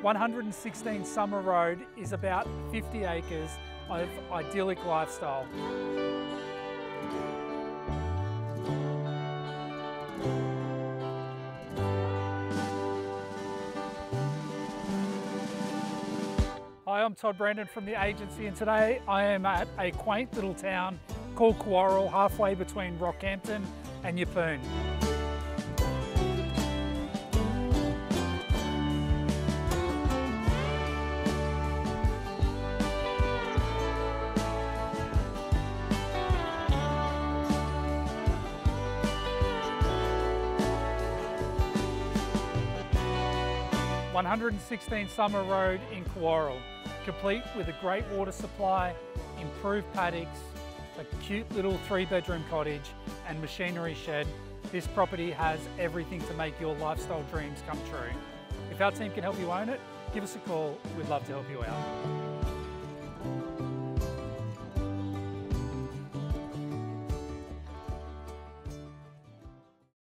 116 Sommer Road is about 50 acres of idyllic lifestyle. Hi, I'm Todd Brandon from the agency, and today I am at a quaint little town called Cawarral, halfway between Rockhampton and Yeppoon. One 116 Sommer Road in Cawarral, complete with a great water supply, improved paddocks, a cute little 3-bedroom cottage and machinery shed. This property has everything to make your lifestyle dreams come true. If our team can help you own it, give us a call. We'd love to help you out.